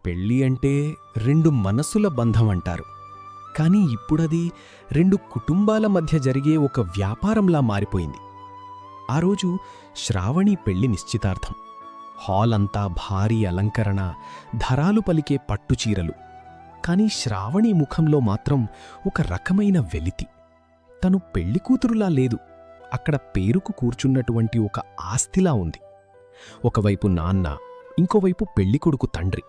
పెళ్ళి అంటే రెండు మనసుల బంధం అంటారు. కానీ ఇప్పుడది రెండు కుటుంబాల మధ్య జరిగే ఒక వ్యాపారంలా మారిపోయింది. ఆ రోజు శ్రావణి పెళ్లి నిశ్చితార్థం. హాల్ అంతా భారీ అలంకరణ, ధరాలు పలికే పట్టుచీరలు. కాని శ్రావణి ముఖంలో మాత్రం ఒక రకమైన వెలితి. తను పెళ్లికూతురులా లేదు, అక్కడ పేరుకు కూర్చున్నటువంటి ఒక ఆస్తిలా ఉంది. ఒకవైపు నాన్న, ఇంకోవైపు పెళ్లికొడుకు తండ్రి.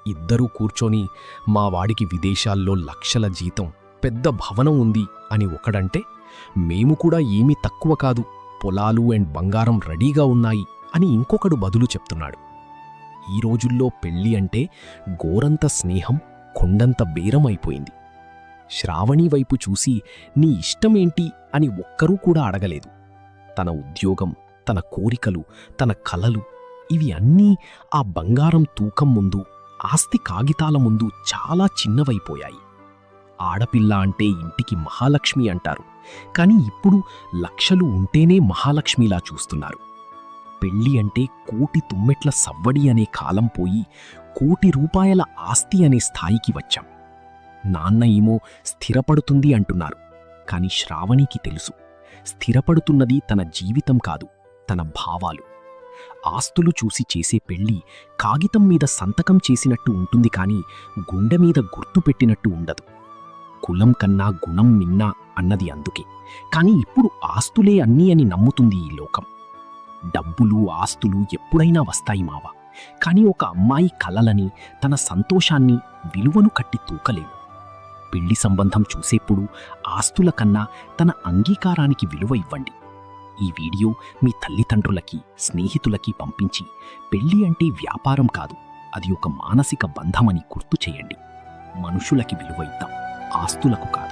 ఇద్దరూ కూర్చొని మా వాడికి విదేశాల్లో లక్షల జీతం, పెద్ద భవనం ఉంది అని ఒకడంటే, మేము కూడా ఏమీ తక్కువ కాదు, పొలాలు అండ్ బంగారం రెడీగా ఉన్నాయి అని ఇంకొకడు బదులు చెప్తున్నాడు. ఈ రోజుల్లో పెళ్ళి అంటే గోరంత స్నేహం, కొండంత బేరం అయిపోయింది. శ్రావణి వైపు చూసి నీ ఇష్టమేంటి అని ఒక్కరూ కూడా అడగలేదు. తన ఉద్యోగం, తన కోరికలు, తన కలలు, ఇవి అన్నీ ఆ బంగారం తూకం ముందు, ఆస్తి కాగితాల ముందు చాలా చిన్నవైపోయాయి. ఆడపిల్ల అంటే ఇంటికి మహాలక్ష్మి అంటారు, కాని ఇప్పుడు లక్షలు ఉంటేనే మహాలక్ష్మిలా చూస్తున్నారు. పెళ్ళి అంటే కోటి తుమ్మెట్ల సవ్వడి అనే కాలం పోయి కోటి రూపాయల ఆస్తి అనే స్థాయికి వచ్చాం. నాన్న ఏమో స్థిరపడుతుంది అంటున్నారు, కాని శ్రావణికి తెలుసు, స్థిరపడుతున్నది తన జీవితం కాదు, తన భావాలు. ఆస్తులు చూసి చేసే పెళ్ళి కాగితం మీద సంతకం చేసినట్టు ఉంటుంది, కాని గుండె మీద గుర్తు పెట్టినట్టు ఉండదు. కులం కన్నా గుణం మిన్నా అన్నది అందుకే. కాని ఇప్పుడు ఆస్తులే అన్నీ అని నమ్ముతుంది ఈ లోకం. డబ్బులు, ఆస్తులు ఎప్పుడైనా వస్తాయి మావా, కాని ఒక అమ్మాయి కలలని, తన సంతోషాన్ని, విలువను కట్టి తూకలేవు. పెళ్లి సంబంధం చూసేప్పుడు ఆస్తుల కన్నా తన అంగీకారానికి విలువ ఇవ్వండి. ఈ వీడియో మీ తల్లిదండ్రులకి, స్నేహితులకి పంపించి పెళ్లి అంటే వ్యాపారం కాదు, అది ఒక మానసిక బంధమని గుర్తు చేయండి. మనుషులకి విలువ ఇద్దాం, ఆస్తులకు కాదు.